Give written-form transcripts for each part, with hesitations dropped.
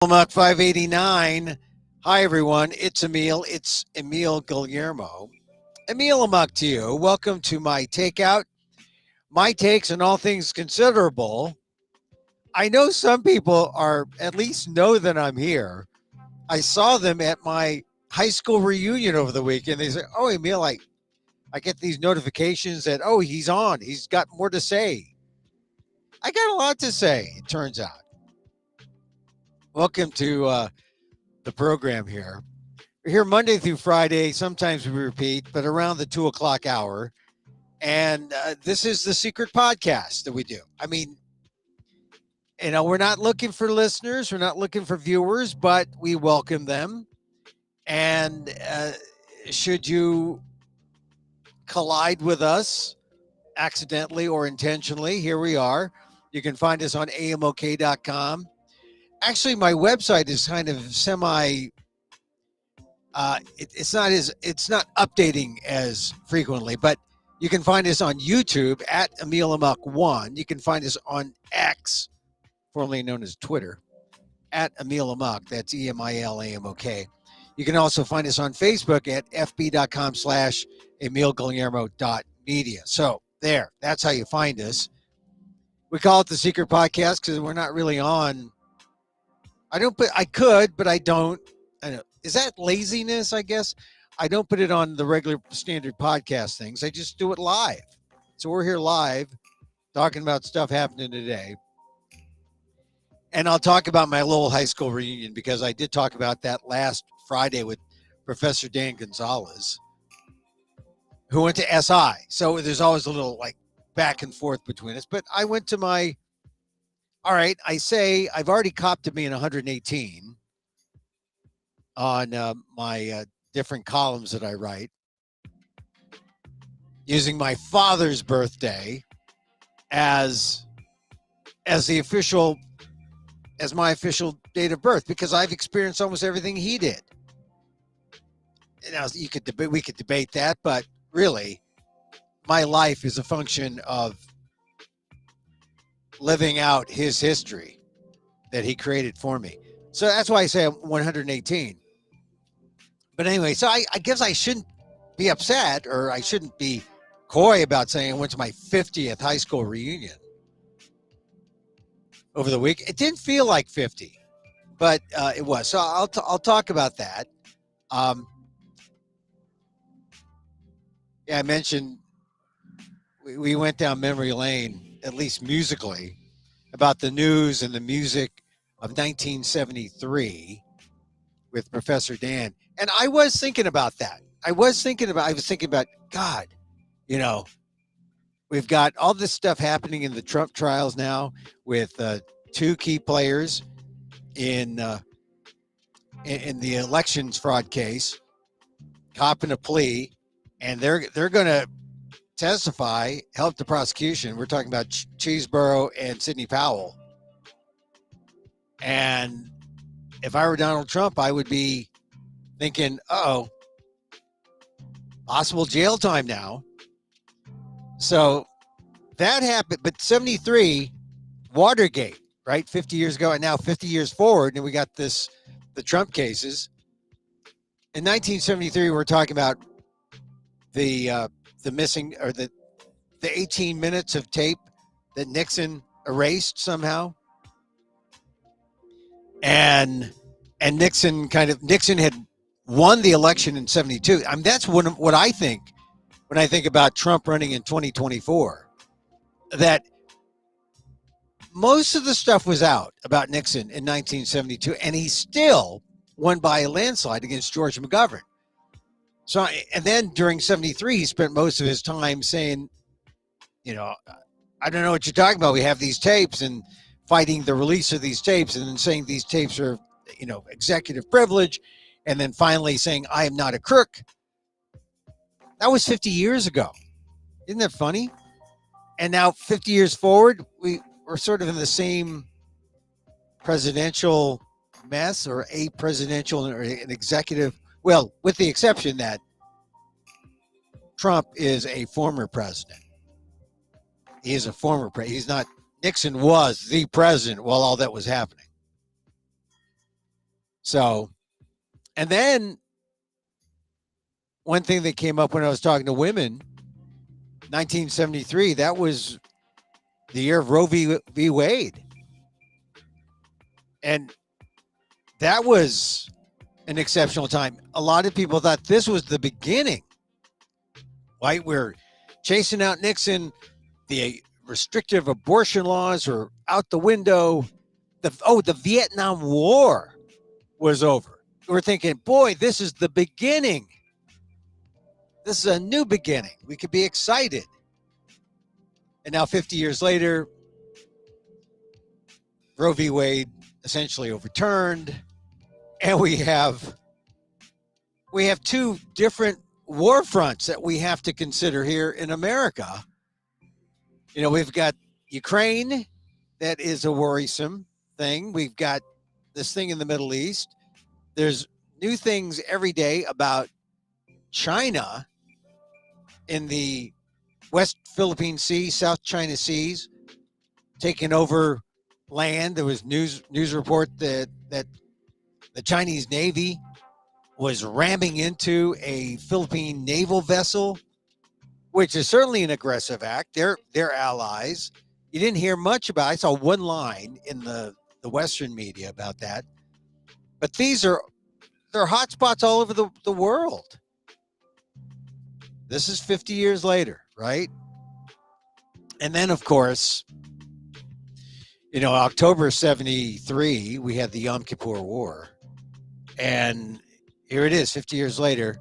Amok 589. Hi, everyone. It's Emil. It's Emil Guillermo. Emil Amok to you. Welcome to my Takeout. My takes on all things considerable. I know some people are at least know that I'm here. I saw them at my high school reunion over the weekend. They say, "Oh, Emil, I get these notifications that he's on. He's got more to say." I got a lot to say. It turns out. Welcome to the program here. We're here Monday through Friday. Sometimes we repeat, but around the 2 o'clock hour. And this is the secret podcast that we do. I mean, we're not looking for listeners, we're not looking for viewers, but we welcome them. And should you collide with us accidentally or intentionally, here we are. You can find us on amok.com. Actually, my website is kind of it's not updating as frequently, but you can find us on YouTube at Emil Amok 1. You can find us on X, formerly known as Twitter, at Emil Amok. That's EMILAMOK. You can also find us on Facebook at fb.com/EmilGuillermo.media. So there, that's how you find us. We call it the secret podcast because we're not really on. I could, but I don't. I know. Is that laziness, I guess? I don't put it on the regular standard podcast things. I just do it live. So we're here live talking about stuff happening today. And I'll talk about my Lowell High School reunion because I did talk about that last Friday with Professor Dan Gonzalez, who went to SI. So there's always a little like back and forth between us. But I went to all right, I've already copped to being 118 on my different columns that I write, using my father's birthday as my official date of birth, because I've experienced almost everything he did. Now we could debate that, but really, my life is a function of living out his history that he created for me. So that's why I say I'm 118. But anyway, so I guess I shouldn't be upset, or I shouldn't be coy about saying I went to my 50th high school reunion over the week. It didn't feel like 50, but it was. So I'll talk about that. Yeah, I mentioned we went down memory lane, at least musically, about the news and the music of 1973 with Professor Dan. And I was thinking about that. I was thinking about, God, we've got all this stuff happening in the Trump trials now with two key players in the elections fraud case, copping a plea, and they're going to testify, help the prosecution. We're talking about Cheeseborough and Sidney Powell. And if I were Donald Trump, I would be thinking, possible jail time now. So that happened. But 73, Watergate, right? 50 years ago, and now 50 years forward, and we got the Trump cases. In 1973, we're talking about the missing, or the 18 minutes of tape that Nixon erased somehow. And Nixon had won the election in 72. I mean, that's what I think when I think about Trump running in 2024, that most of the stuff was out about Nixon in 1972, and he still won by a landslide against George McGovern. So, and then during 73, he spent most of his time saying, I don't know what you're talking about. We have these tapes, and fighting the release of these tapes, and then saying these tapes are, executive privilege, and then finally saying, I am not a crook. That was 50 years ago. Isn't that funny? And now 50 years forward, we're sort of in the same presidential mess, or a presidential or an executive. Well, with the exception that Trump is a former president. He is a former president. He's not. Nixon was the president while all that was happening. So, and then one thing that came up when I was talking to women, 1973, that was the year of Roe v. Wade. And that was an exceptional time. A lot of people thought this was the beginning, right? We're chasing out Nixon. The restrictive abortion laws were out the window. The Vietnam War was over. We're thinking, boy, this is the beginning. This is a new beginning. We could be excited. And now 50 years later, Roe v. Wade essentially overturned. And we have two different war fronts that we have to consider here in America. You know, we've got Ukraine, that is a worrisome thing. We've got this thing in the Middle East. There's new things every day about China in the West Philippine Sea, South China Seas, taking over land. There was news report that the Chinese Navy was ramming into a Philippine naval vessel, which is certainly an aggressive act. They're allies. You didn't hear much about it. I saw one line in the Western media about that. But they're hotspots all over the world. This is 50 years later, right? And then, of course, you know, October 73, we had the Yom Kippur War. And here it is, 50 years later.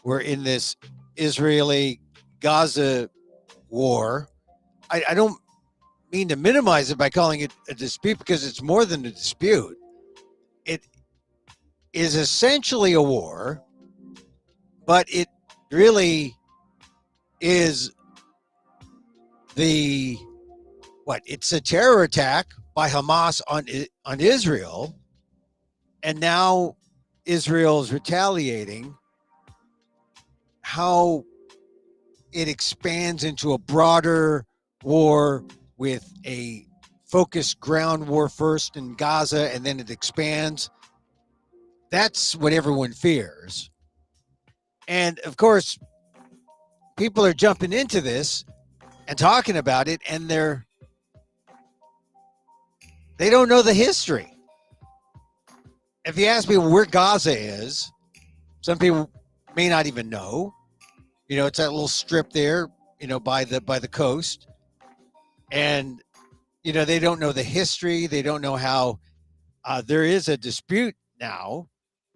We're in this Israeli-Gaza war. I don't mean to minimize it by calling it a dispute, because it's more than a dispute. It is essentially a war, but it really is it's a terror attack by Hamas on Israel, and now Israel is retaliating. How it expands into a broader war with a focused ground war first in Gaza, and then it expands. That's what everyone fears. And of course, people are jumping into this and talking about it, and they don't know the history. If you ask me where Gaza is, some people may not even know. You know, it's that little strip there, you know, by the coast. And, you know, they don't know the history. They don't know how there is a dispute now,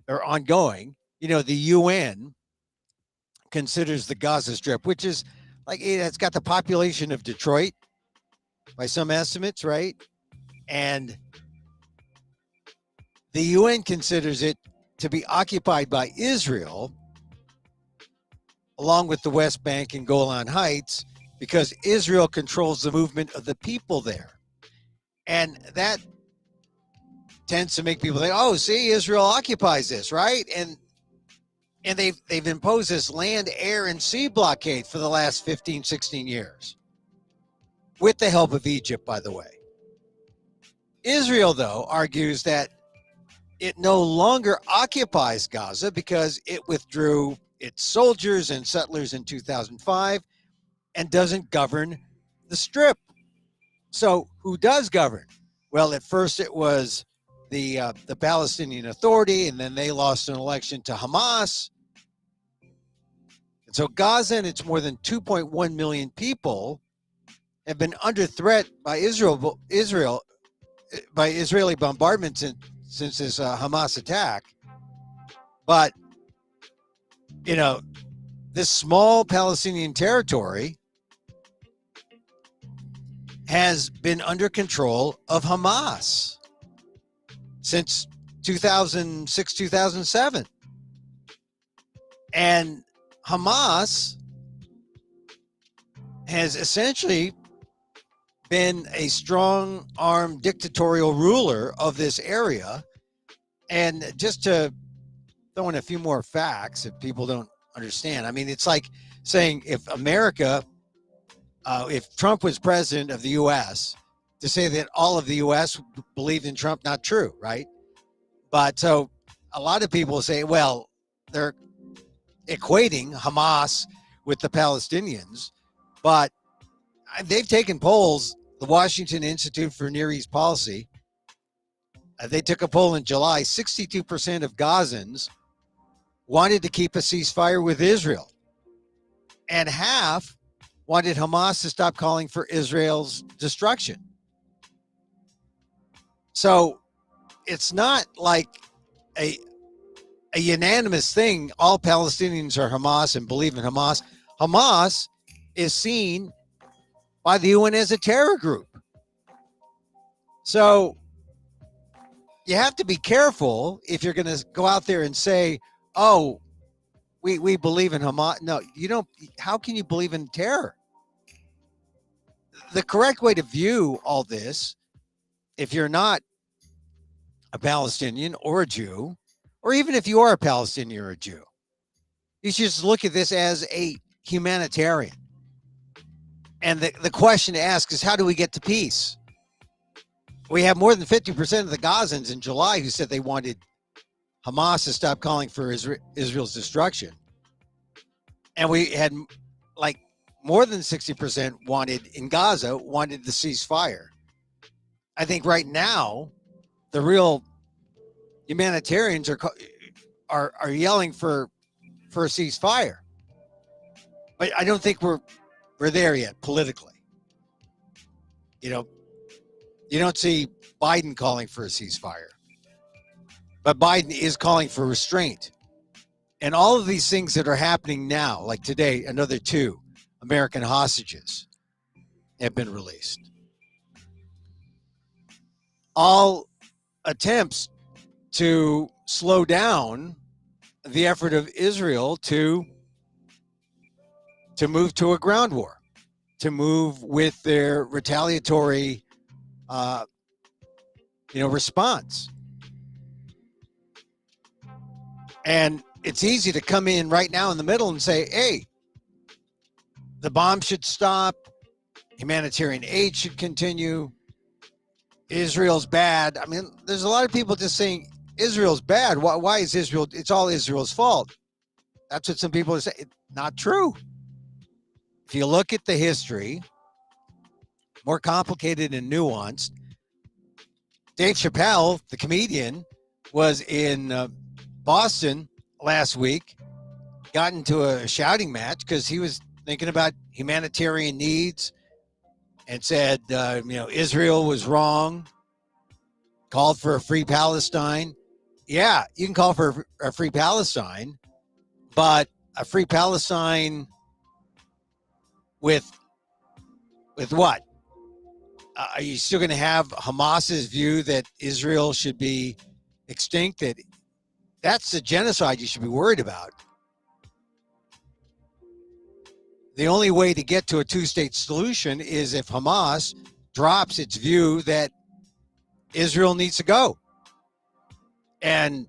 or ongoing. You know, the UN considers the Gaza Strip, which is like, it's got the population of Detroit by some estimates, right? And the UN considers it to be occupied by Israel, along with the West Bank and Golan Heights, because Israel controls the movement of the people there. And that tends to make people think, oh, see, Israel occupies this, right? And they've imposed this land, air, and sea blockade for the last 15, 16 years, with the help of Egypt, by the way. Israel, though, argues that it no longer occupies Gaza because it withdrew its soldiers and settlers in 2005 and doesn't govern the Strip. So who does govern? Well, at first it was the Palestinian Authority, and then they lost an election to Hamas. And so Gaza and its more than 2.1 million people have been under threat by by Israeli bombardment since this Hamas attack. But, you know, this small Palestinian territory has been under control of Hamas since 2006, 2007. And Hamas has essentially been a strong-armed dictatorial ruler of this area. And just to throw in a few more facts if people don't understand, I mean, it's like saying if Trump was president of the U.S., to say that all of the U.S. believed in Trump, not true, right? But so a lot of people say, well, they're equating Hamas with the Palestinians, but they've taken polls. The Washington Institute for Near East Policy, they took a poll in July. 62% of Gazans wanted to keep a ceasefire with Israel, and half wanted Hamas to stop calling for Israel's destruction. So it's not like a unanimous thing. All Palestinians are Hamas and believe in Hamas. Hamas is seen by the UN as a terror group. So you have to be careful if you're going to go out there and say, oh, we believe in Hamas. No, you don't. How can you believe in terror? The correct way to view all this, if you're not a Palestinian or a Jew, or even if you are a Palestinian or a Jew, you should just look at this as a humanitarian. And the question to ask is, how do we get to peace? We have more than 50% of the Gazans in July who said they wanted Hamas to stop calling for Israel's destruction. And we had like more than 60% wanted in Gaza, wanted the ceasefire. I think right now, the real humanitarians are yelling for a ceasefire. But I don't think we're there yet politically. You know, you don't see Biden calling for a ceasefire, but Biden is calling for restraint. And all of these things that are happening now, like today, another 2 American hostages have been released. All attempts to slow down the effort of Israel to move to a ground war, to move with their retaliatory response. And it's easy to come in right now in the middle and say, hey, the bomb should stop, humanitarian aid should continue, Israel's bad. I mean, there's a lot of people just saying Israel's bad. Why is Israel? It's all Israel's fault. That's what some people are saying. Not true. If you look at the history, more complicated and nuanced. Dave Chappelle, the comedian, was in Boston last week, got into a shouting match because he was thinking about humanitarian needs and said, Israel was wrong, called for a free Palestine. Yeah, you can call for a free Palestine, but a free Palestine with what? Are you still going to have Hamas's view that Israel should be extinct? That's the genocide you should be worried about. The only way to get to a 2-state solution is if Hamas drops its view that Israel needs to go. And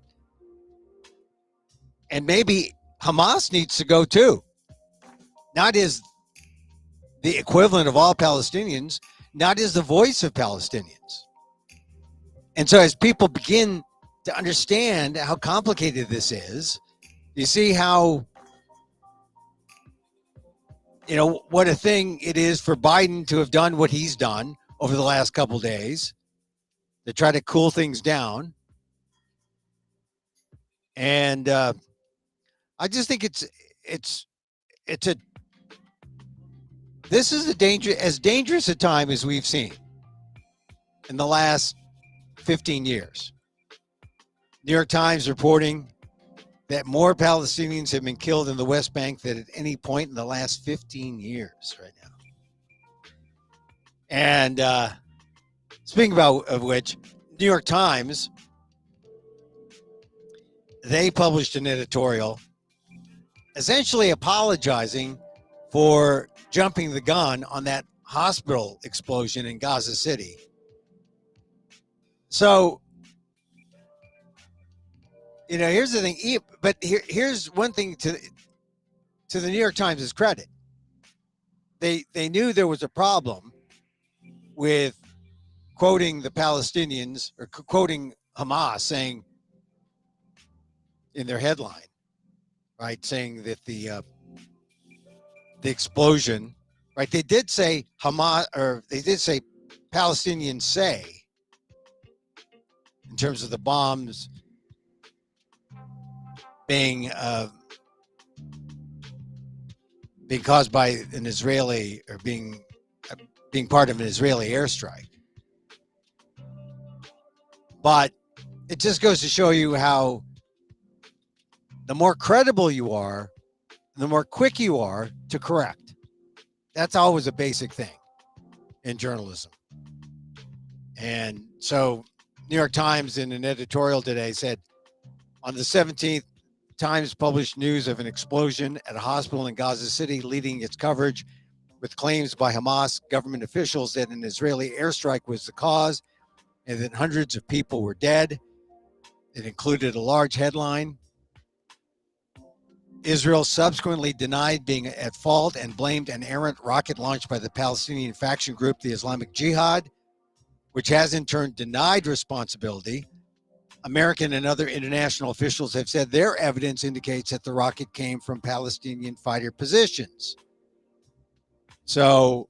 maybe Hamas needs to go too. Not as the equivalent of all Palestinians, not as the voice of Palestinians. And so as people begin to understand how complicated this is, you see how, what a thing it is for Biden to have done what he's done over the last couple of days to try to cool things down. And I just think this is as dangerous a time as we've seen in the last 15 years. New York Times reporting that more Palestinians have been killed in the West Bank than at any point in the last 15 years right now. And speaking of which, New York Times, they published an editorial essentially apologizing for jumping the gun on that hospital explosion in Gaza City. So, here's the thing. But here's one thing to the New York Times' credit. They knew there was a problem with quoting the Palestinians or quoting Hamas saying in their headline, right, saying that the explosion, right? They did say Hamas, or they did say Palestinians say, in terms of the bombs being being caused by an Israeli, or being part of an Israeli airstrike. But it just goes to show you how the more credible you are, the more quick you are to correct. That's always a basic thing in journalism. And so New York Times, in an editorial today, said on the 17th, Times published news of an explosion at a hospital in Gaza City, leading its coverage with claims by Hamas government officials that an Israeli airstrike was the cause and that hundreds of people were dead. It included a large headline. Israel subsequently denied being at fault and blamed an errant rocket launched by the Palestinian faction group, the Islamic Jihad, which has in turn denied responsibility. American and other international officials have said their evidence indicates that the rocket came from Palestinian fighter positions. So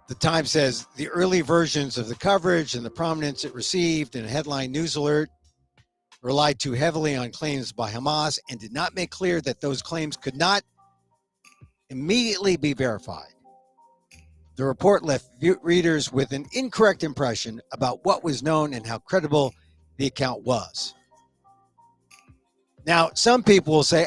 the Times says the early versions of the coverage and the prominence it received in a headline news alert relied too heavily on claims by Hamas and did not make clear that those claims could not immediately be verified. The report left readers with an incorrect impression about what was known and how credible the account was. Now, some people will say,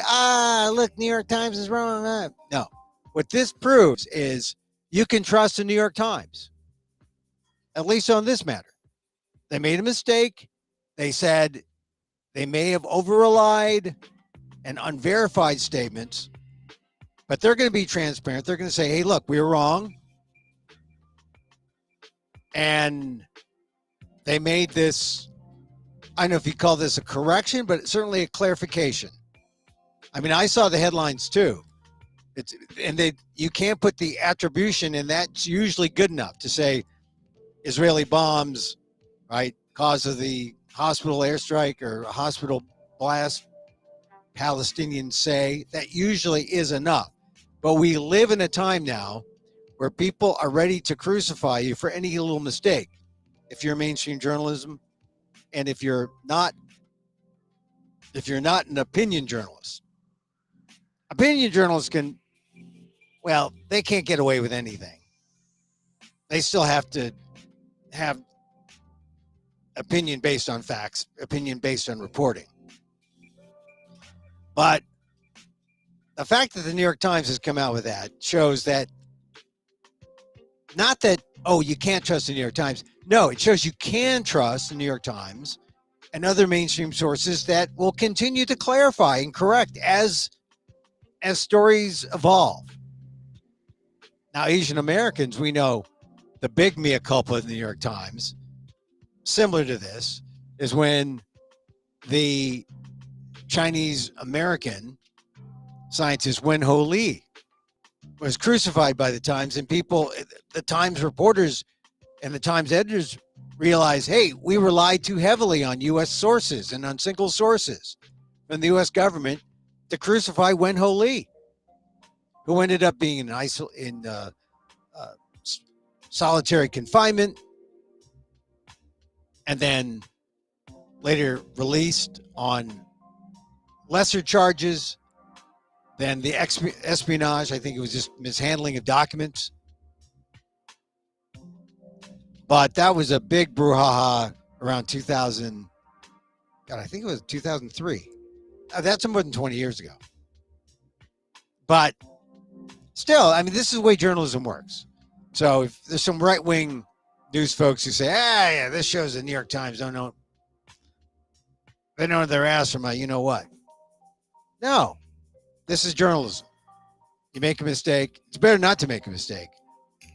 look, New York Times is wrong. No. What this proves is you can trust the New York Times, at least on this matter. They made a mistake. They said they may have over-relied and unverified statements, but they're going to be transparent. They're going to say, hey, look, we were wrong. And they made this, I don't know if you call this a correction, but certainly a clarification. I mean, I saw the headlines too. You can't put the attribution, and that's usually good enough to say Israeli bombs, right, cause of the hospital airstrike or hospital blast, Palestinians say. That usually is enough. But we live in a time now where people are ready to crucify you for any little mistake. If you're mainstream journalism, and if you're not an opinion journalist can, well, they can't get away with anything. They still have to have opinion based on facts, opinion based on reporting. But the fact that the New York Times has come out with that shows that, not that, you can't trust the New York Times. No, it shows you can trust the New York Times and other mainstream sources that will continue to clarify and correct as stories evolve. Now, Asian Americans, we know the big mea culpa in the New York Times, similar to this, is when the Chinese American scientist Wen-Ho Lee was crucified by the Times, and the Times reporters and the Times editors realized, hey, we relied too heavily on U.S. sources and on single sources from the U.S. government to crucify Wen-Ho Lee, who ended up being in solitary confinement and then later released on lesser charges than the espionage. I think it was just mishandling of documents. But that was a big brouhaha around 2000. God, I think it was 2003. That's more than 20 years ago. But still, I mean, this is the way journalism works. So if there's some right-wing news folks who say, yeah, this shows the New York Times they know their ass from you know what. No, this is journalism. You make a mistake. It's better not to make a mistake.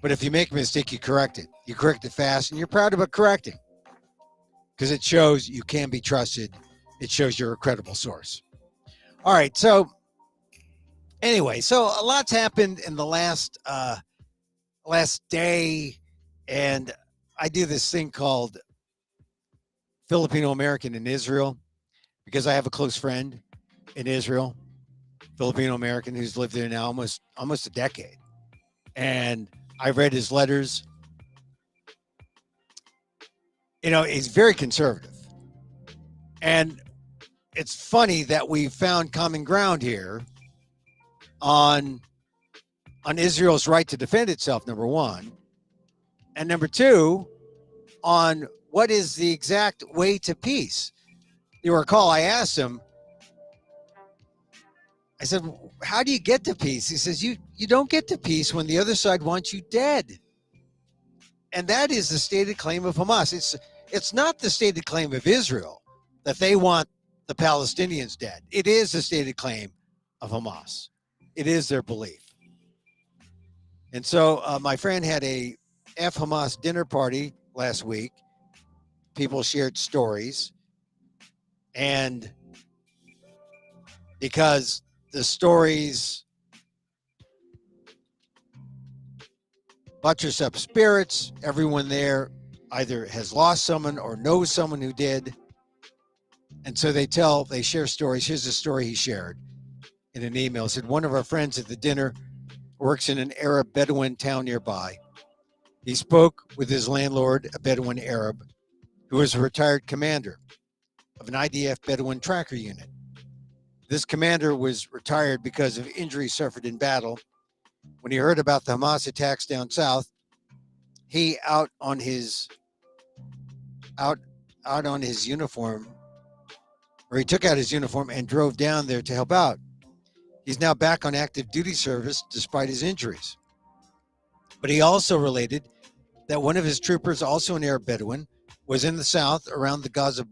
But if you make a mistake, you correct it. You correct it fast, and you're proud about correcting. Because it shows you can be trusted. It shows you're a credible source. All right, so anyway, so a lot's happened in the last day, and I do this thing called Filipino American in Israel because I have a close friend in Israel, Filipino American who's lived there now almost a decade. And I read his letters. He's very conservative. And it's funny that we found common ground here on Israel's right to defend itself, number one. And number two, on what is the exact way to peace. You recall, I asked him, I said, how do you get to peace? He says, you don't get to peace when the other side wants you dead. And that is the stated claim of Hamas. It's not the stated claim of Israel that they want the Palestinians dead. It is the stated claim of Hamas. It is their belief. And so my friend had a Hamas dinner party last week. People shared stories. And because the stories buttress up spirits, everyone there either has lost someone or knows someone who did. And so they share stories. Here's a story he shared in an email. He said, one of our friends at the dinner works in an Arab Bedouin town nearby. He spoke with his landlord, a Bedouin Arab, who was a retired commander of an IDF Bedouin tracker unit. This commander was retired because of injuries suffered in battle. When he heard about the Hamas attacks down south, he out on his uniform, or he took out his uniform and drove down there to help out. He's now back on active duty service despite his injuries. But he also related that one of his troopers, also an Arab Bedouin, was in the south around the Gaza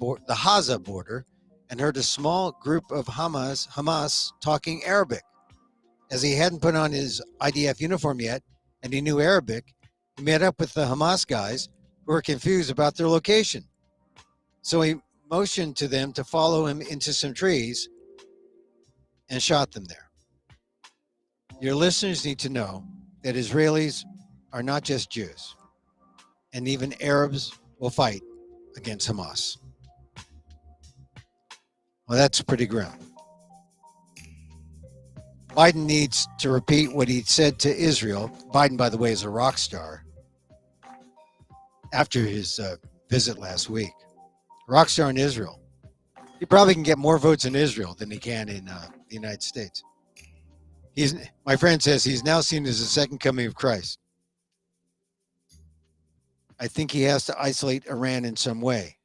border, and heard a small group of Hamas talking Arabic. As he hadn't put on his IDF uniform yet, and he knew Arabic, he met up with the Hamas guys who were confused about their location. So he motioned to them to follow him into some trees and shot them there. Your listeners need to know that Israelis are not just Jews, and even Arabs will fight against Hamas. Well, that's pretty grim. Biden needs to repeat what he said to Israel. Biden, by the way, is a rock star after his visit last week. Rock star in Israel. He probably can get more votes in Israel than he can in the United States. My friend says he's now seen as the second coming of Christ. I think he has to isolate Iran in some way.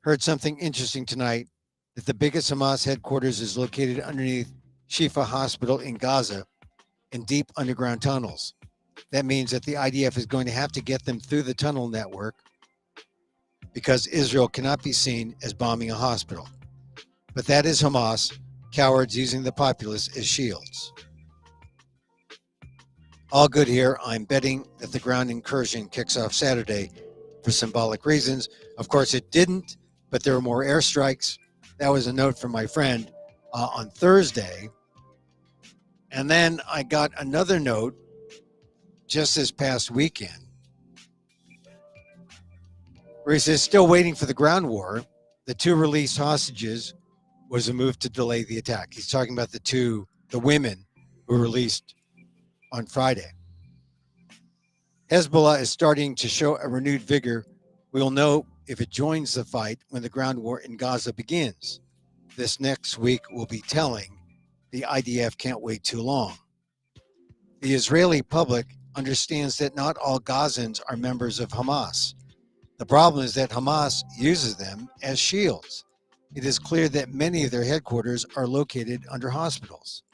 Heard something interesting tonight, that the biggest Hamas headquarters is located underneath Shifa Hospital in Gaza in deep underground tunnels. That means that the IDF is going to have to get them through the tunnel network because Israel cannot be seen as bombing a hospital. But that is Hamas, cowards using the populace as shields. All good here. I'm betting that the ground incursion kicks off Saturday for symbolic reasons. Of course, it didn't, but there were more airstrikes. That was a note from my friend on Thursday. And then I got another note just this past weekend where he says, still waiting for the ground war. The two released hostages was a move to delay the attack. He's talking about the women who were released on Friday. Hezbollah is starting to show a renewed vigor. We'll know if it joins the fight when the ground war in Gaza begins. This next week will be telling. The IDF can't wait too long. The Israeli public understands that not all Gazans are members of Hamas. The problem is that Hamas uses them as shields. It is clear that many of their headquarters are located under hospitals.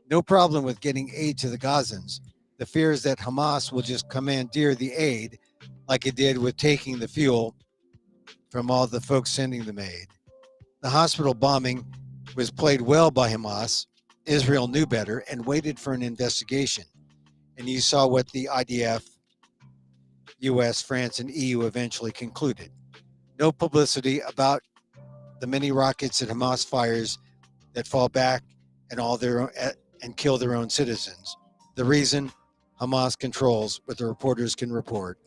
No problem with getting aid to the Gazans. The fear is that Hamas will just commandeer the aid like it did with taking the fuel from all the folks sending them aid. The hospital bombing was played well by Hamas. Israel knew better and waited for an investigation. And you saw what the IDF, US, France, and EU eventually concluded. No publicity about the many rockets that Hamas fires that fall back and kill their own citizens. The reason? Hamas controls what the reporters can report.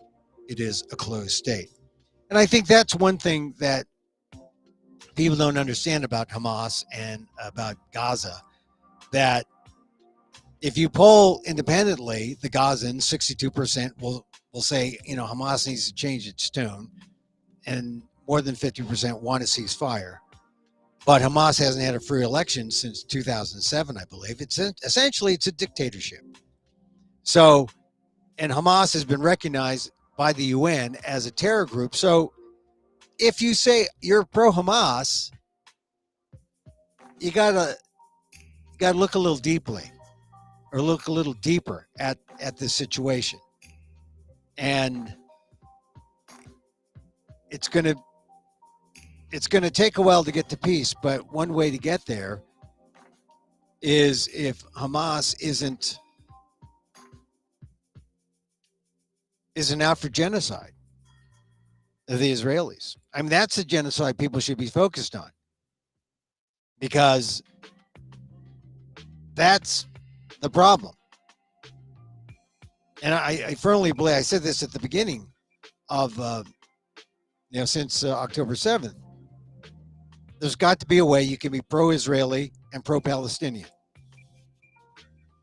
It is a closed state. And I think that's one thing that people don't understand about Hamas and about Gaza, that if you poll independently, the Gazans, 62% will say, Hamas needs to change its tune, and more than 50% want to cease fire. But Hamas hasn't had a free election since 2007, I believe. It's essentially a dictatorship. So, and Hamas has been recognized by the UN as a terror group. So, if you say you're pro Hamas, you gotta look a little deeply, or look a little deeper at this situation. And it's gonna take a while to get to peace, but one way to get there is if Hamas isn't out for genocide of the Israelis. I mean, that's the genocide people should be focused on, because that's the problem. And I firmly believe, I said this at the beginning of, since October 7th, there's got to be a way you can be pro-Israeli and pro-Palestinian.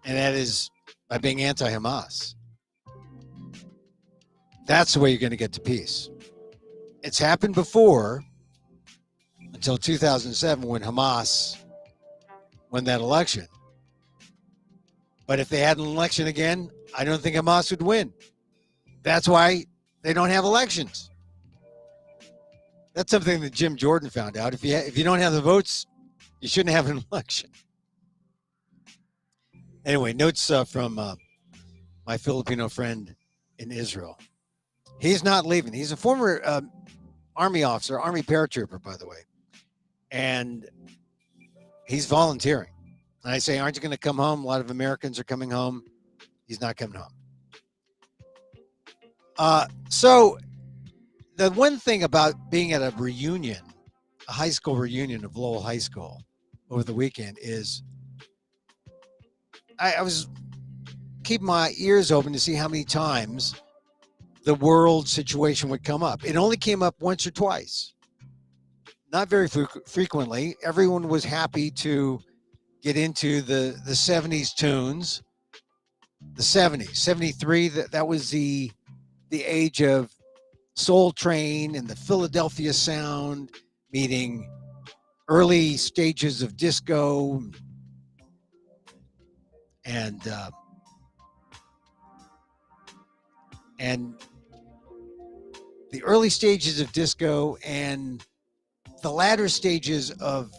And that is by being anti-Hamas. That's the way you're going to get to peace. It's happened before, until 2007, when Hamas won that election. But if they had an election again, I don't think Hamas would win. That's why they don't have elections. That's something that Jim Jordan found out. If you don't have the votes, you shouldn't have an election. Anyway, notes from my Filipino friend in Israel. He's not leaving. He's a former Army officer, Army paratrooper, by the way. And he's volunteering. And I say, aren't you going to come home? A lot of Americans are coming home. He's not coming home. So the one thing about being at a reunion, a high school reunion of Lowell High School over the weekend, is I was keeping my ears open to see how many times the world situation would come up. It only came up once or twice. Not very frequently. Everyone was happy to get into the 70s tunes. The 70s, 73, that was the age of Soul Train and the Philadelphia sound, meeting early stages of disco and the early stages of disco and the latter stages of,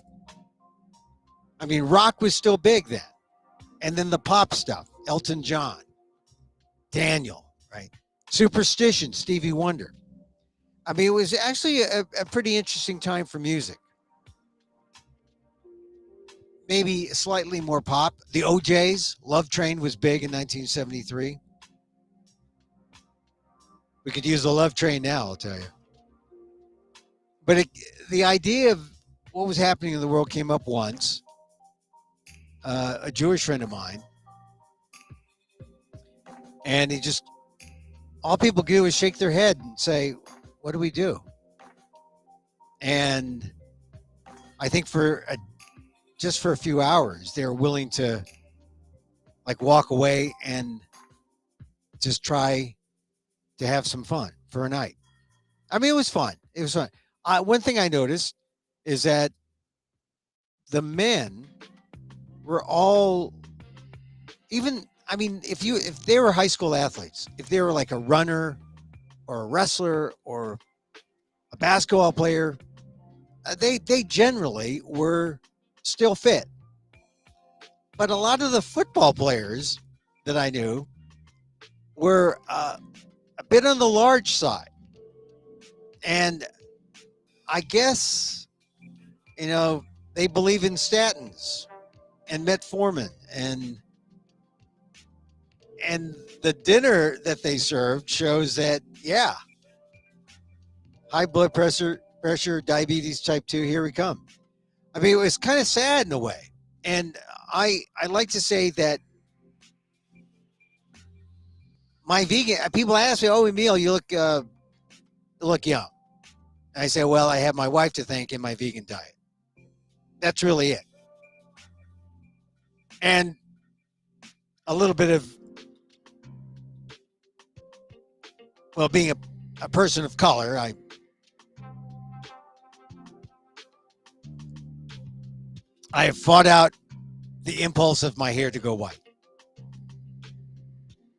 rock was still big then. And then the pop stuff, Elton John, Daniel, right? Superstition, Stevie Wonder. It was actually a pretty interesting time for music. Maybe slightly more pop. The OJs, Love Train was big in 1973. We could use the Love Train now, I'll tell you. But the idea of what was happening in the world came up once. A Jewish friend of mine, and all people do is shake their head and say, what do we do? And I think just for a few hours, they're willing to walk away and just try to have some fun for a night. It was fun. It was fun. One thing I noticed is that the men were all, even, if they were high school athletes, if they were like a runner or a wrestler or a basketball player, they generally were still fit. But a lot of the football players that I knew were a bit on the large side. And I guess, they believe in statins and metformin, and the dinner that they served shows that, yeah, high blood pressure, diabetes type 2, here we come. It was kind of sad in a way. And I like to say that my vegan, people ask me, oh, Emil, you look young. And I say, well, I have my wife to thank and my vegan diet. That's really it. And a little bit of, well, being a person of color, I have fought out the impulse of my hair to go white.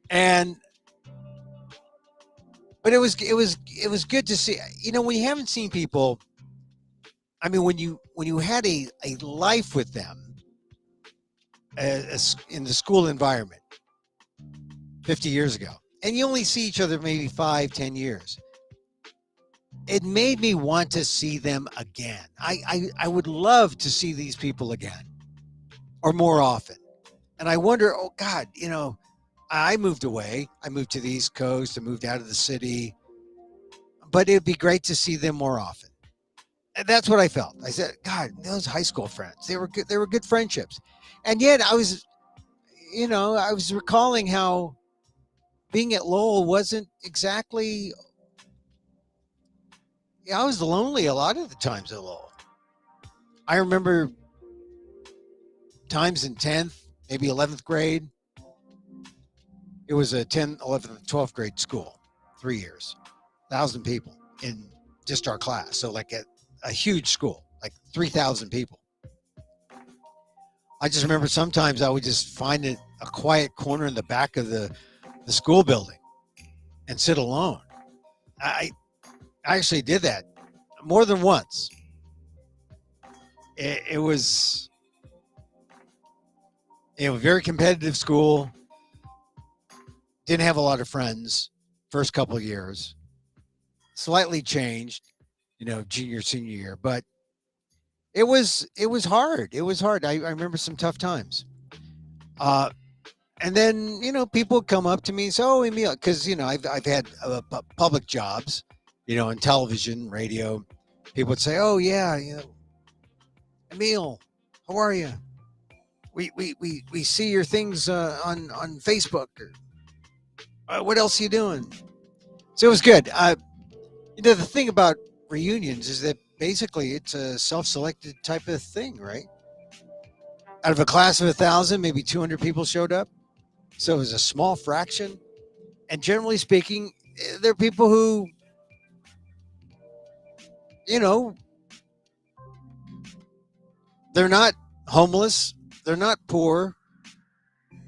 And but it was good to see. When you haven't seen people, I mean, when you had a life with them in the school environment 50 years ago, and you only see each other maybe 5-10 years, it made me want to see them again. I would love to see these people again, or more often. And I wonder, oh God, I moved away. I moved to the East Coast. I moved out of the city. But it'd be great to see them more often. And that's what I felt. I said, God, those high school friends, they were good. They were good friendships. And yet I was recalling how being at Lowell wasn't exactly, I was lonely a lot of the times at Lowell. I remember times in 10th, maybe 11th grade. It was a 10th, 11th, 12th grade school, 3 years, 1,000 people in just our class. So like a huge school, like 3,000 people. I just remember sometimes I would just find a quiet corner in the back of the school building and sit alone. I actually did that more than once. It was a very competitive school. Didn't have a lot of friends first couple of years. Slightly changed, junior, senior year, but it was hard. It was hard. I remember some tough times. And then, people would come up to me and say, oh, Emil, because, I've had public jobs, in television, radio. People would say, oh, yeah, Emil, how are you? We see your things on Facebook. Or, what else are you doing? So it was good. The thing about reunions is that basically it's a self-selected type of thing, right? Out of a class of 1,000, maybe 200 people showed up. So it was a small fraction. And generally speaking, they're people who, they're not homeless. They're not poor.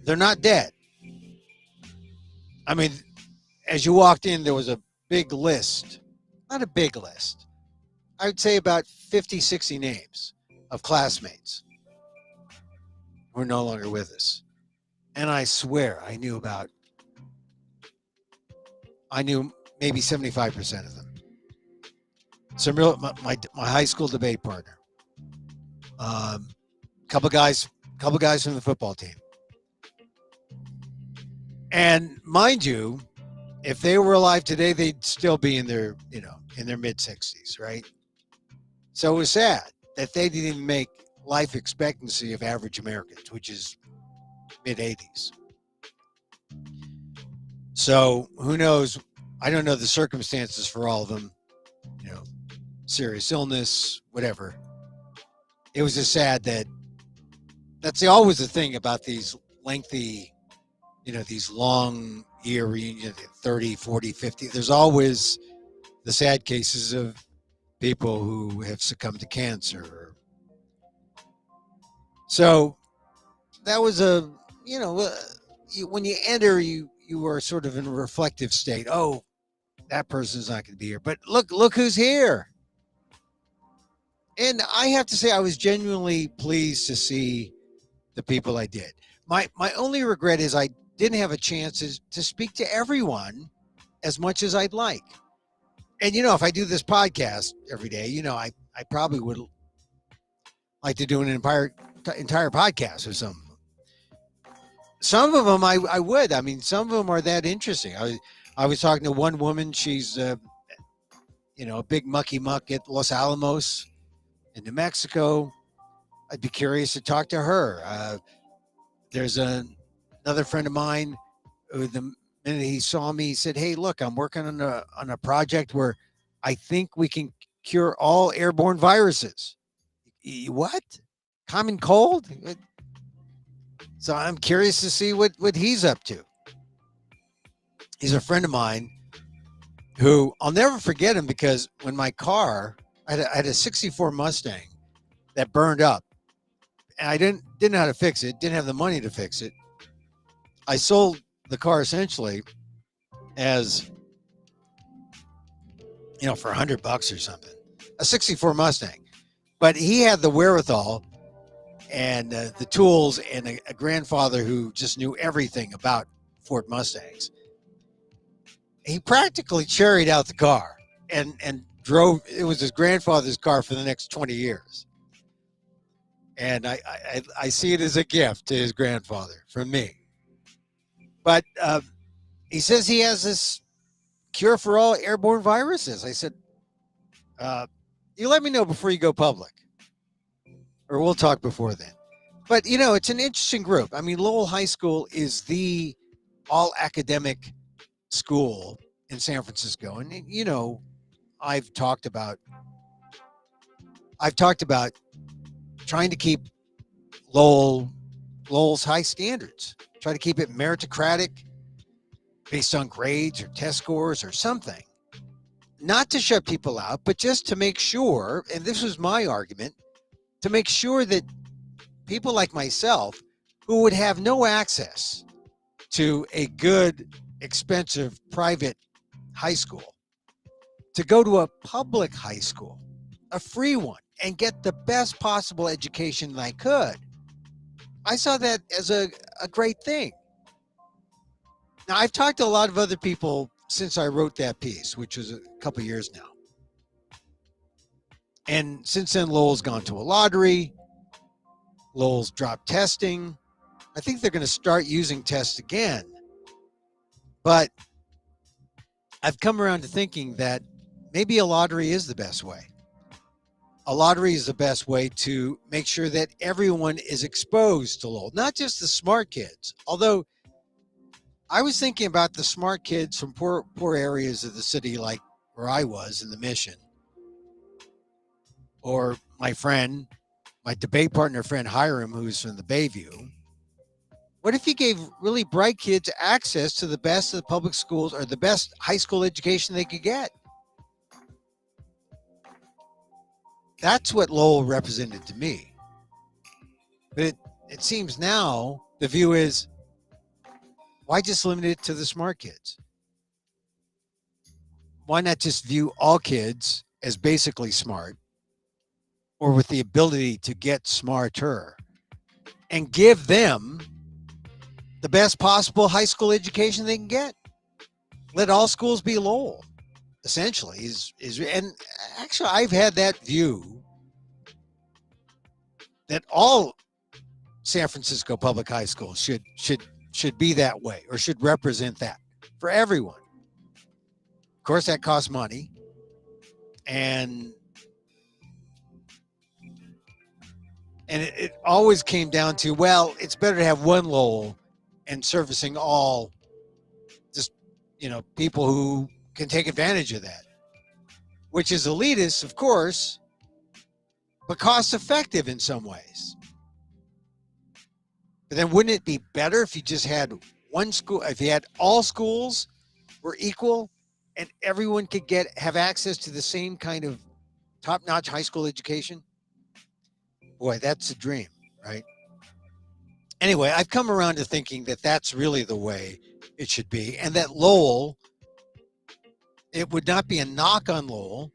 They're not dead. I mean, as you walked in, there was a big list. Not a big list. I would say about 50, 60 names of classmates who are no longer with us. And I swear I knew maybe 75% of them. Some real, my high school debate partner. Couple guys from the football team. And mind you, if they were alive today, they'd still be in their mid 60s, right? So it was sad that they didn't even make life expectancy of average Americans, which is mid 80s. So who knows? I don't know the circumstances for all of them, serious illness, whatever. It was just sad that's always the thing about these lengthy, these long year reunions, 30, 40, 50. There's always the sad cases of people who have succumbed to cancer. So that was when you enter, you are sort of in a reflective state. Oh, that person's not going to be here, but look who's here. And I have to say, I was genuinely pleased to see the people I did. My only regret is I didn't have a chance to speak to everyone as much as I'd like. And, if I do this podcast every day, I probably would like to do an entire podcast or something. Some of them I would. I mean, some of them are that interesting. I was talking to one woman. She's, a big mucky muck at Los Alamos in New Mexico. I'd be curious to talk to her. There's another friend of mine who the minute he saw me, he said, hey, look, I'm working on a project where I think we can cure all airborne viruses. What? Common cold? So I'm curious to see what he's up to. He's a friend of mine who I'll never forget him because when my car, I had a 64 Mustang that burned up. And I didn't know how to fix it, didn't have the money to fix it. I sold the car essentially as, for $100 or something, a 64 Mustang. But he had the wherewithal and the tools and a grandfather who just knew everything about Ford Mustangs. He practically cherried out the car and drove. It was his grandfather's car for the next 20 years. And I see it as a gift to his grandfather from me. But he says he has this cure for all airborne viruses. I said, you let me know before you go public, or we'll talk before then. But, it's an interesting group. I mean, Lowell High School is the all academic school in San Francisco. And, I've talked about trying to keep Lowell's high standards, try to keep it meritocratic based on grades or test scores or something. Not to shut people out, but just to make sure, and this was my argument, to make sure that people like myself who would have no access to a good, expensive private high school, to go to a public high school, a free one, and get the best possible education that I could. I saw that as a great thing. Now, I've talked to a lot of other people since I wrote that piece, which was a couple of years now. And since then, Lowell's gone to a lottery. Lowell's dropped testing. I think they're going to start using tests again. But I've come around to thinking that maybe a lottery is the best way. A lottery is the best way to make sure that everyone is exposed to Lowell, not just the smart kids. Although I was thinking about the smart kids from poor areas of the city, like where I was in the Mission, or my debate partner friend Hiram, who's from the Bayview. What if you gave really bright kids access to the best of the public schools or the best high school education they could get? That's what Lowell represented to me. But it seems now the view is, why just limit it to the smart kids? Why not just view all kids as basically smart or with the ability to get smarter and give them the best possible high school education they can get? Let all schools be Lowell, essentially. And actually, I've had that view that all San Francisco public high schools should be that way, or should represent that for everyone. Of course, that costs money. And it always came down to, well, it's better to have one Lowell and servicing all just, people who can take advantage of that, which is elitist, of course, but cost effective in some ways. But then wouldn't it be better if you just had one school, if you had all schools were equal and everyone could have access to the same kind of top-notch high school education? Boy, that's a dream, right? Anyway, I've come around to thinking that that's really the way it should be, and that Lowell, it would not be a knock on Lowell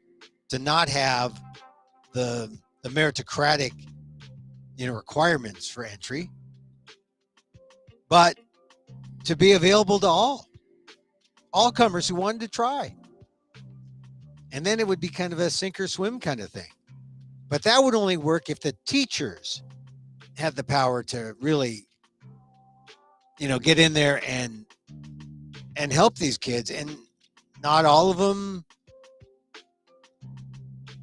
to not have the meritocratic, requirements for entry, but to be available to all comers who wanted to try. And then it would be kind of a sink or swim kind of thing. But that would only work if the teachers had the power to really, get in there and help these kids. And not all of them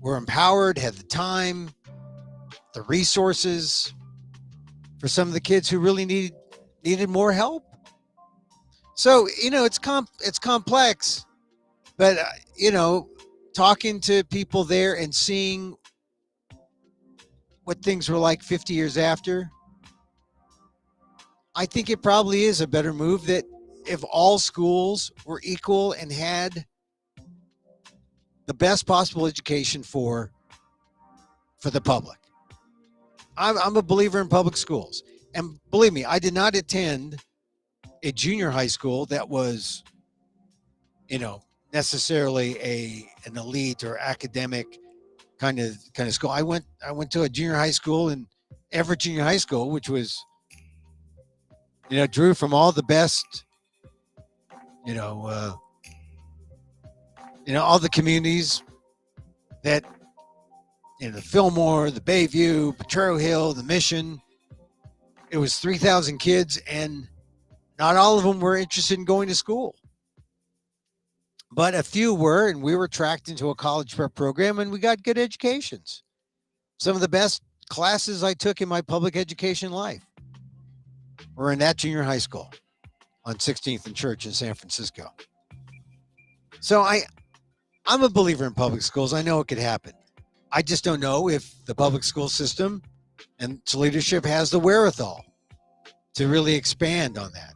were empowered, had the time, the resources for some of the kids who really needed more help. So, it's complex, but, talking to people there and seeing what things were like 50 years after, I think it probably is a better move that if all schools were equal and had the best possible education for the public. I'm a believer in public schools. And believe me, I did not attend a junior high school that was, necessarily an elite or academic kind of school. I went to a junior high school in Everett Junior High School, which was, drew from all the best, all the communities that, the Fillmore, the Bayview, Potrero Hill, the Mission. It was 3,000 kids, and not all of them were interested in going to school. But a few were, and we were tracked into a college prep program, and we got good educations. Some of the best classes I took in my public education life were in that junior high school on 16th and Church in San Francisco. So I'm a believer in public schools. I know it could happen. I just don't know if the public school system and its leadership has the wherewithal to really expand on that.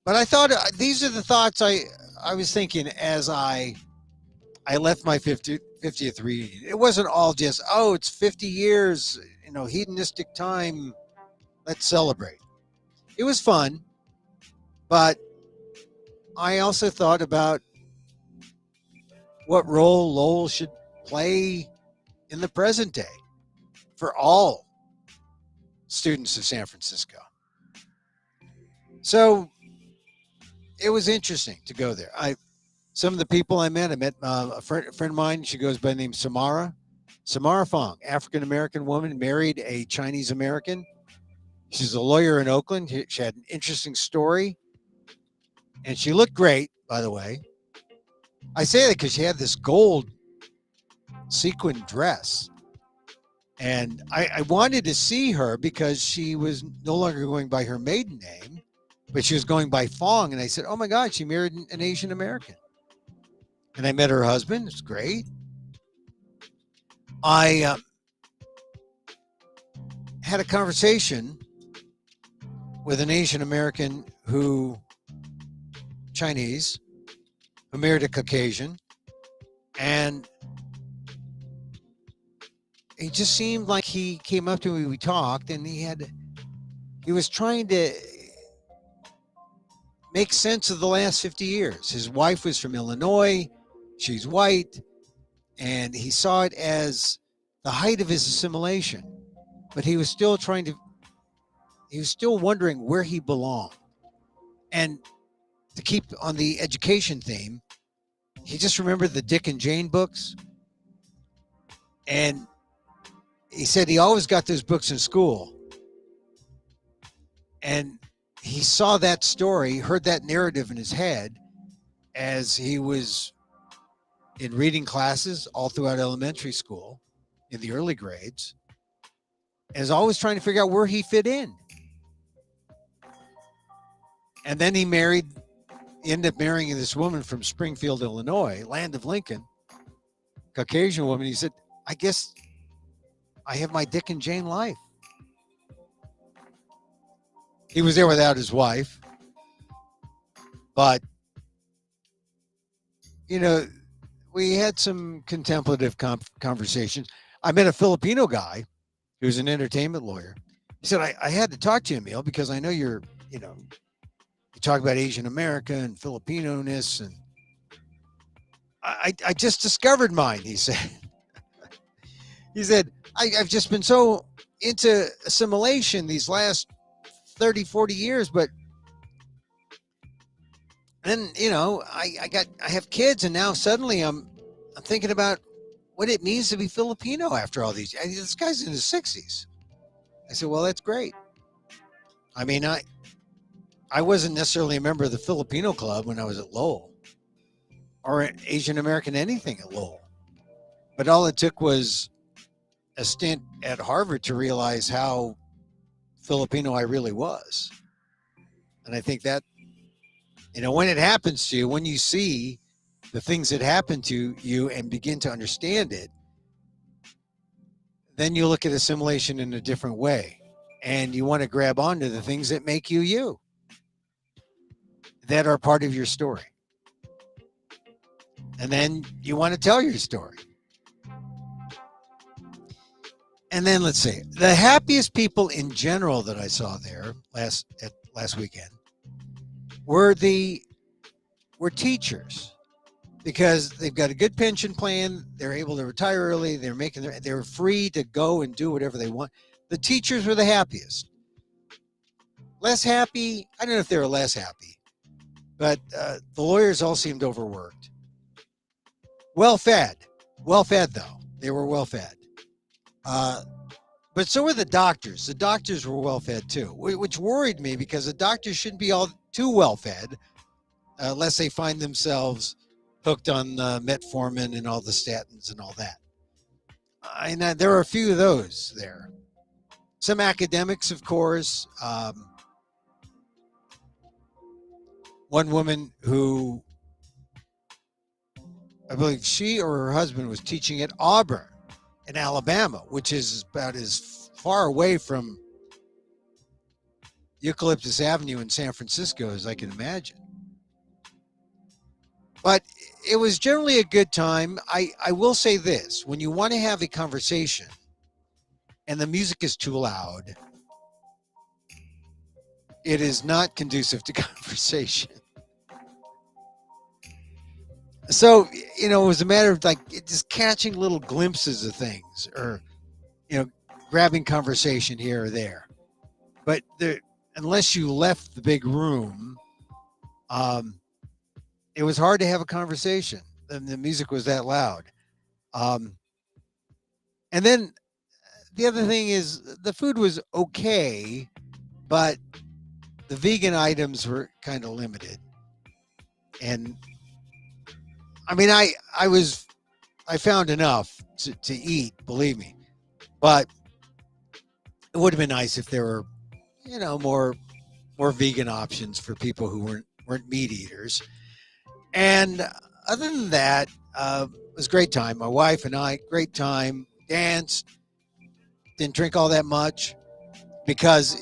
But I thought these are the thoughts I was thinking as I left my 50th reading. It wasn't all just, it's 50 years, hedonistic time, let's celebrate. It was fun, but I also thought about what role Lowell should play in the present day for all students of San Francisco. So it was interesting to go there. Some of the people I met a friend of mine. She goes by the name Samara Fong, African-American woman, married a Chinese American. She's a lawyer in Oakland. She had an interesting story, and she looked great, by the way. I say that because she had this gold sequin dress, and I wanted to see her because she was no longer going by her maiden name, but she was going by Fong. And I said, oh my God, she married an Asian American. And I met her husband. It's great. I had a conversation with an Asian American Chinese, who married a Caucasian. And he just seemed like he came up to me, we talked, and he was trying to make sense of the last 50 years. His wife was from Illinois. She's white. And he saw it as the height of his assimilation. But he was still wondering where he belonged. And to keep on the education theme, he just remembered the Dick and Jane books. And he said he always got those books in school. And he saw that story, heard that narrative in his head as he was in reading classes all throughout elementary school in the early grades, and is always trying to figure out where he fit in. And then he ended up marrying this woman from Springfield, Illinois, land of Lincoln, Caucasian woman. He said, I guess I have my Dick and Jane life. He was there without his wife, but, we had some contemplative conversations. I met a Filipino guy who's an entertainment lawyer. He said, I had to talk to you, Emil, because I know you talk about Asian America and Filipino-ness, and I just discovered mine, he said. He said, I've just been so into assimilation these last 30, 40 years, but then, I have kids, and now suddenly I'm thinking about what it means to be Filipino after all these. This guy's in his 60s. I said, well, that's great. I mean, I wasn't necessarily a member of the Filipino club when I was at Lowell, or Asian American anything at Lowell. But all it took was a stint at Harvard to realize how Filipino I really was. And I think that, when it happens to you, when you see the things that happen to you and begin to understand it, then you look at assimilation in a different way. And you want to grab onto the things that make you you, that are part of your story. And then you want to tell your story. And then let's see, the happiest people in general that I saw there last weekend were teachers, because they've got a good pension plan. They're able to retire early. They're free to go and do whatever they want. The teachers were the happiest. Less happy, I don't know if they were less happy, but the lawyers all seemed overworked. Well fed though. They were well fed. But so were the doctors. The doctors were well fed too, which worried me, because the doctors shouldn't be all too well fed unless they find themselves hooked on metformin and all the statins and all that. And there are a few of those there. Some academics, of course. One woman who, I believe she or her husband was teaching at Auburn in Alabama, which is about as far away from Eucalyptus Avenue in San Francisco as I can imagine. But it was generally a good time. I will say this: when you want to have a conversation and the music is too loud, it is not conducive to conversation. So, it was a matter of just catching little glimpses of things, or, grabbing conversation here or there. But unless you left the big room, it was hard to have a conversation. The music was that loud. And then the other thing is, the food was okay, but the vegan items were kind of limited. And I mean, I found enough to eat, believe me, but it would have been nice if there were, more vegan options for people who weren't meat eaters. And other than that, it was a great time. My wife and I, great time, danced, didn't drink all that much because,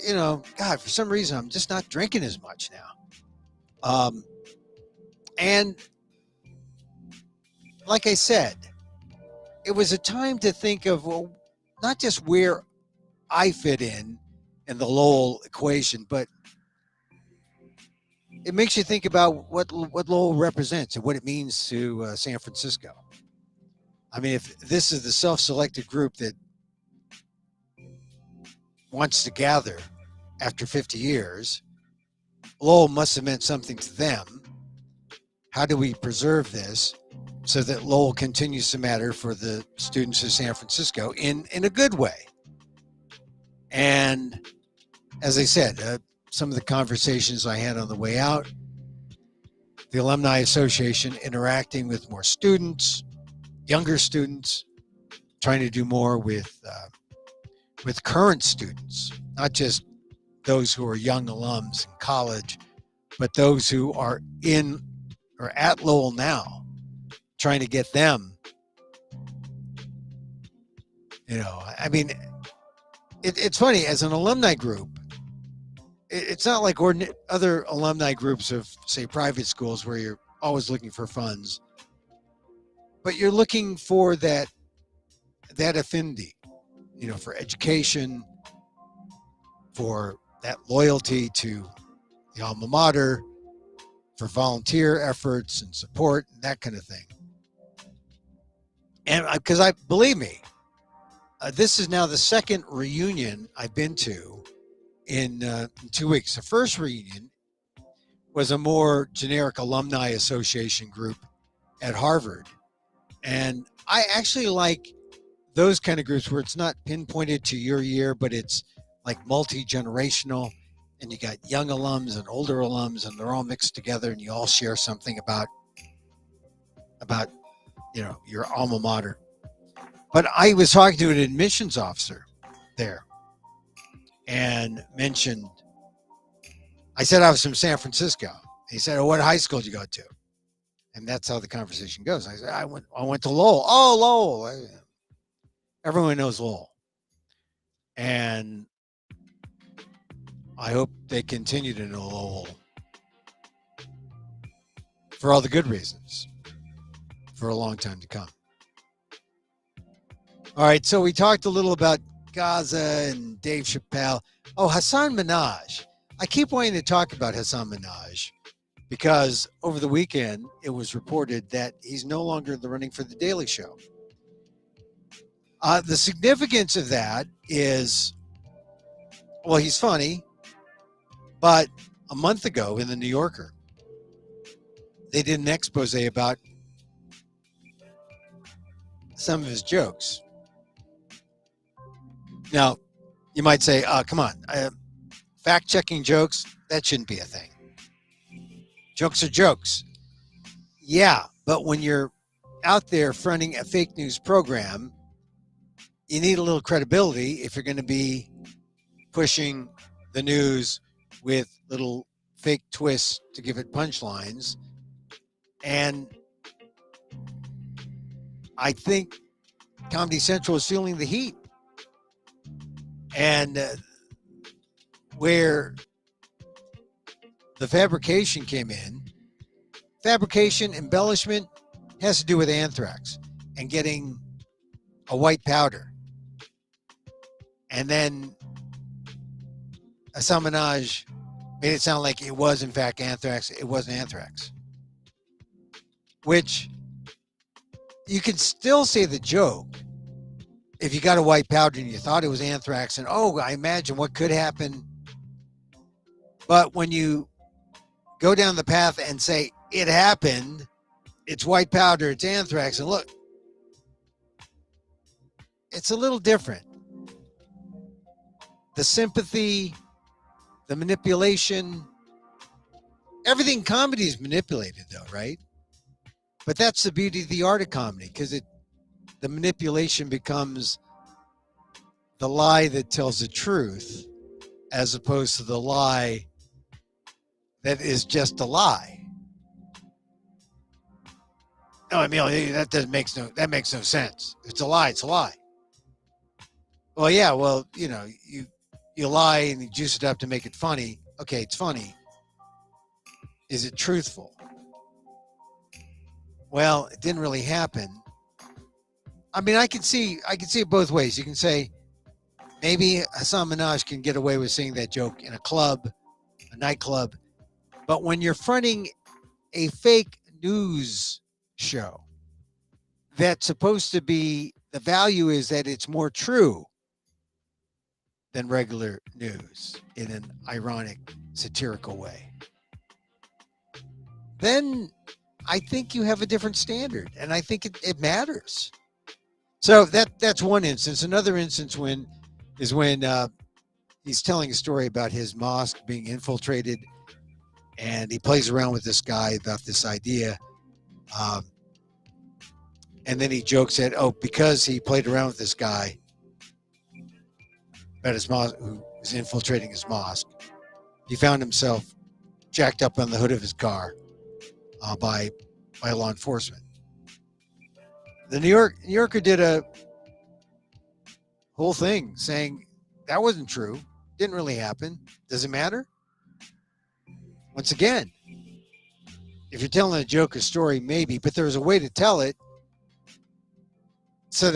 God, for some reason, I'm just not drinking as much now. And like I said, it was a time to think of, well, not just where I fit in the Lowell equation, but it makes you think about what Lowell represents and what it means to San Francisco. I mean, if this is the self-selected group that wants to gather after 50 years, Lowell must have meant something to them. How do we preserve this so that Lowell continues to matter for the students of San Francisco in a good way? And as I said, some of the conversations I had on the way out, the Alumni Association interacting with more students, younger students, trying to do more with current students, not just those who are young alums in college, but those who are in or at Lowell now, trying to get them, I mean, it's funny, as an alumni group, it's not like other alumni groups of, say, private schools where you're always looking for funds, but you're looking for that affinity, for education, for that loyalty to the alma mater, for volunteer efforts and support and that kind of thing. And because believe me, this is now the second reunion I've been to in 2 weeks. The first reunion was a more generic alumni association group at Harvard. And I actually like those kind of groups where it's not pinpointed to your year, but it's like multi-generational, and you got young alums and older alums, and they're all mixed together, and you all share something about your alma mater. But I was talking to an admissions officer there and I said I was from San Francisco. He said, "Oh, what high school did you go to?" And that's how the conversation goes. I said, I went to Lowell. Oh, Lowell. Everyone knows Lowell. And I hope they continue to know Lowell for all the good reasons for a long time to come. All right, so we talked a little about Gaza and Dave Chappelle. Oh, Hasan Minhaj. I keep wanting to talk about Hasan Minhaj because over the weekend it was reported that he's no longer in the running for The Daily Show. The significance of that is, well, he's funny, but a month ago in The New Yorker, they did an expose about some of his jokes. Now, you might say, come on, fact-checking jokes, that shouldn't be a thing. Jokes are jokes. Yeah, but when you're out there fronting a fake news program, you need a little credibility if you're going to be pushing the news with little fake twists to give it punchlines. And I think Comedy Central is feeling the heat. And where the fabrication came in, fabrication, embellishment has to do with anthrax and getting a white powder. And then Hasan Minhaj made it sound like it was, in fact, anthrax. It wasn't anthrax. Which you can still say the joke if you got a white powder and you thought it was anthrax and, oh, I imagine what could happen. But when you go down the path and say, it happened, it's white powder, it's anthrax, and look, it's a little different. The sympathy, the manipulation, everything in comedy is manipulated though, right? But that's the beauty of the art of comedy, because the manipulation becomes the lie that tells the truth as opposed to the lie that is just a lie. No, Emil, that makes no sense. It's a lie. It's a lie. Well, yeah. Well, you lie and you juice it up to make it funny. Okay, it's funny. Is it truthful? Well, it didn't really happen. I mean, I can see it both ways. You can say maybe Hasan Minhaj can get away with saying that joke in a club, a nightclub, but when you're fronting a fake news show that's supposed to be, the value is that it's more true than regular news in an ironic, satirical way, then I think you have a different standard, and I think it matters. So that's one instance. Another instance when he's telling a story about his mosque being infiltrated, and he plays around with this guy about this idea. And then he jokes that, because he played around with this guy about his mosque, who was infiltrating his mosque, he found himself jacked up on the hood of his car by law enforcement. The New Yorker did a whole thing saying that wasn't true, didn't really happen. Does it matter? Once again, if you're telling a joke or story, maybe, but there's a way to tell it so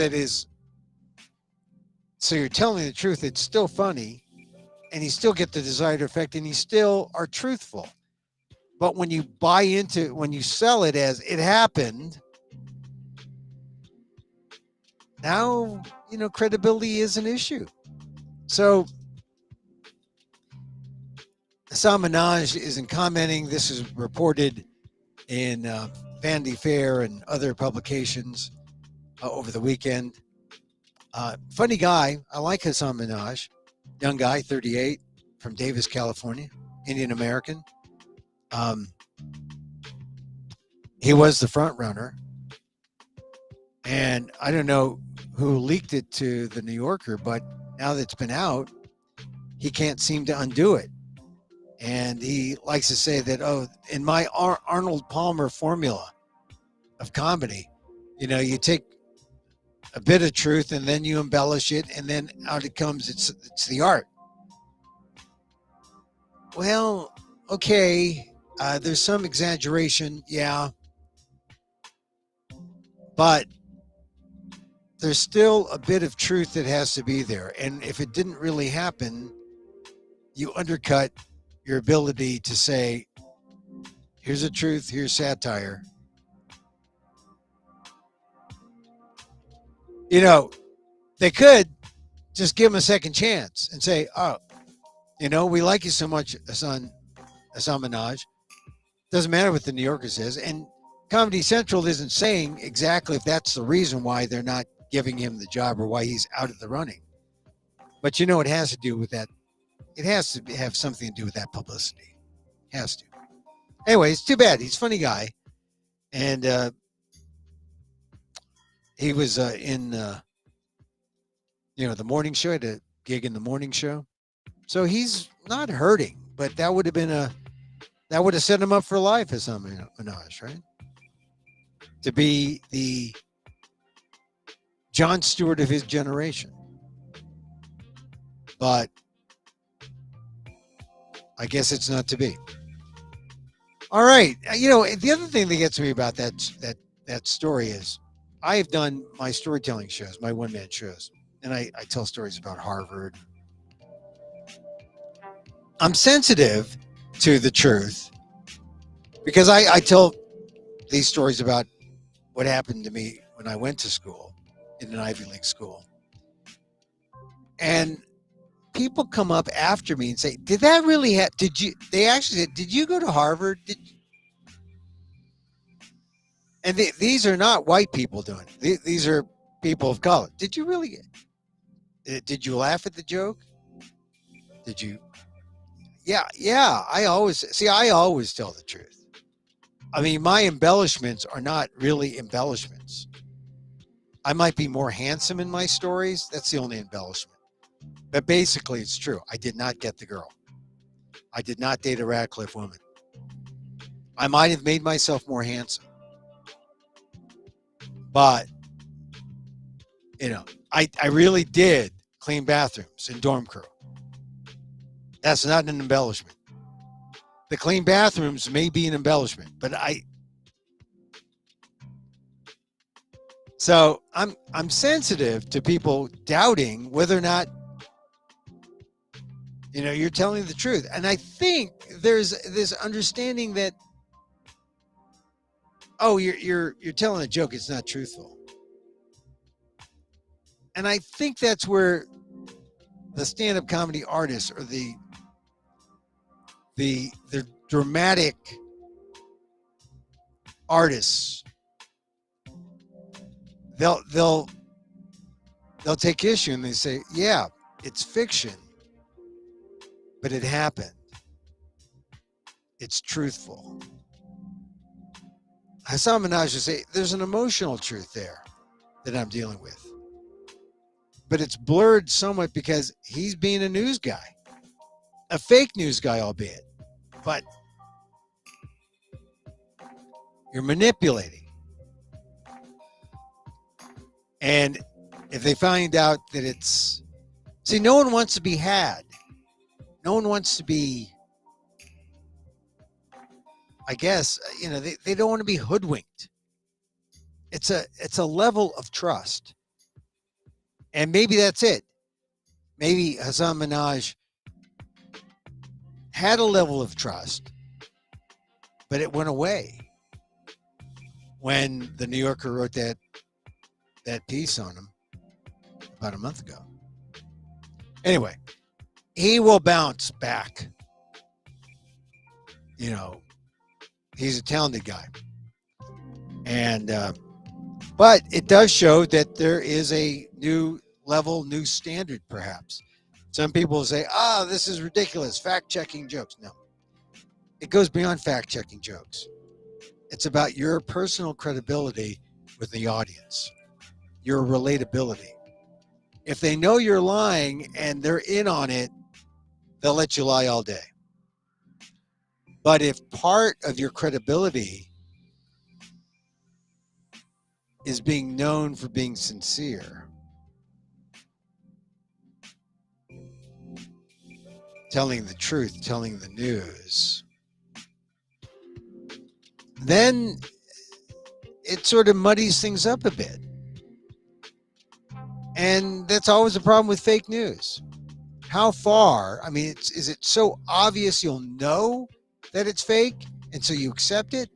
you're telling the truth. It's still funny, and you still get the desired effect, and you still are truthful. But when you when you sell it as it happened, now, credibility is an issue. So Hasan Minhaj isn't commenting. This is reported in Vanity Fair and other publications over the weekend. Funny guy. I like Hasan Minhaj. Young guy, 38, from Davis, California, Indian American. He was the front runner. And I don't know who leaked it to the New Yorker, but now that it's been out, he can't seem to undo it. And he likes to say that, in my Arnold Palmer formula, of comedy. You take a bit of truth and then you embellish it, and then out it comes. It's the art. Well, okay, there's some exaggeration, yeah, but there's still a bit of truth that has to be there. And if it didn't really happen, you undercut your ability to say, here's the truth, here's satire. They could just give him a second chance and say, oh, we like you so much, Hasan Minhaj. Doesn't matter what the New Yorker says. And Comedy Central isn't saying exactly if that's the reason why they're not giving him the job or why he's out of the running. But it has to do with that. It has to have something to do with that publicity. It has to. Anyway, it's too bad. He's a funny guy. And he was in, the morning show. He had a gig in the morning show. So he's not hurting, but that would have set him up for life as some Minhaj, right? To be the Jon Stewart of his generation. But I guess it's not to be. All right. The other thing that gets me about that story is I've done my storytelling shows, my one-man shows, and I tell stories about Harvard. I'm sensitive to the truth because I tell these stories about what happened to me when I went to school in an Ivy League school. And people come up after me and say, did that really happen? They actually said, did you go to Harvard? And these are not white people doing it. These are people of color. Did you really? Did you laugh at the joke? Did you? Yeah. I always tell the truth. I mean, my embellishments are not really embellishments. I might be more handsome in my stories. That's the only embellishment. But basically, it's true. I did not get the girl. I did not date a Radcliffe woman. I might have made myself more handsome. But, I really did clean bathrooms in dorm crew. That's not an embellishment. The clean bathrooms may be an embellishment, but so I'm sensitive to people doubting whether or not you're telling the truth. And I think there's this understanding that, oh, you're telling a joke, it's not truthful. And I think that's where the stand-up comedy artists or the dramatic artists, they'll take issue and they say, yeah, it's fiction, but it happened. It's truthful. Hasan Minhaj would say, there's an emotional truth there that I'm dealing with. But it's blurred somewhat because he's being a news guy. A fake news guy, albeit. But you're manipulating. And if they find out that it's... See, no one wants to be had. No one wants to be... I guess, they don't want to be hoodwinked. It's a level of trust. And maybe that's it. Maybe Hasan Minhaj had a level of trust, but it went away when the New Yorker wrote that piece on him about a month ago. Anyway, he will bounce back. He's a talented guy. And but it does show that there is a new level, new standard, perhaps. Some people say, this is ridiculous, fact-checking jokes. No. It goes beyond fact-checking jokes. It's about your personal credibility with the audience, your relatability. If they know you're lying and they're in on it, they'll let you lie all day. But if part of your credibility is being known for being sincere, telling the truth, telling the news, then it sort of muddies things up a bit. And that's always a problem with fake news. How far? I mean, is it so obvious you'll know that it's fake, and so you accept it?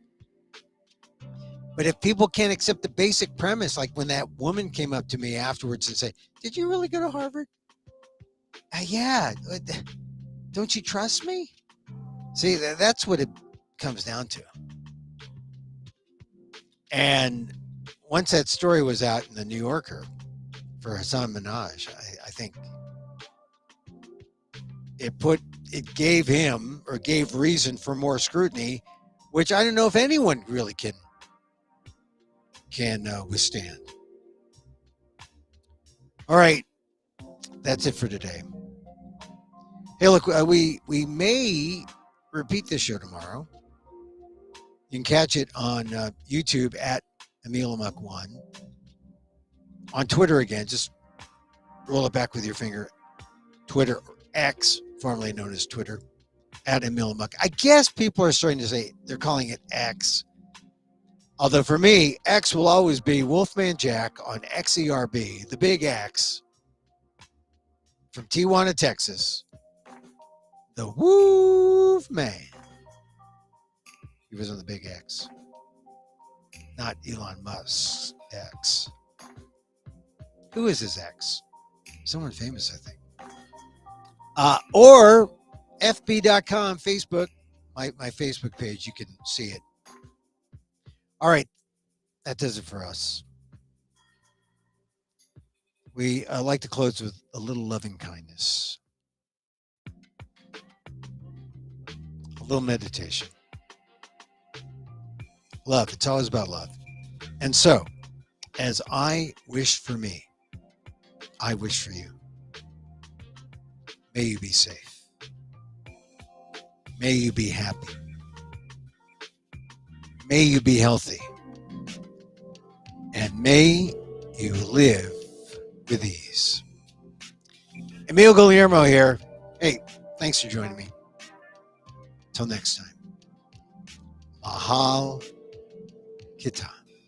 But if people can't accept the basic premise, like when that woman came up to me afterwards and said, "Did you really go to Harvard?" Yeah. Don't you trust me? See, that's what it comes down to. And once that story was out in the New Yorker for Hasan Minhaj, I think it gave him, or gave reason for more scrutiny, which I don't know if anyone really can withstand. All right, that's it for today. Hey, look, we may repeat this show tomorrow. You can catch it on YouTube at Emil Amok 1. On Twitter again, just roll it back with your finger. Twitter, X, formerly known as Twitter, at Emil Amok. I guess people are starting to say they're calling it X. Although for me, X will always be Wolfman Jack on XERB, the big X, from Tijuana, Texas. The Wolfman. He was on the big X. Not Elon Musk's X. Who is his X? Someone famous, I think. Or FB.com, Facebook, my Facebook page. You can see it. All right. That does it for us. We like to close with a little loving kindness. A little meditation. Love. It's always about love. And so, as I wish for me, I wish for you. May you be safe. May you be happy. May you be healthy. And may you live with ease. Emil Guillermo here. Hey, thanks for joining me. Till next time. Mahal Kita.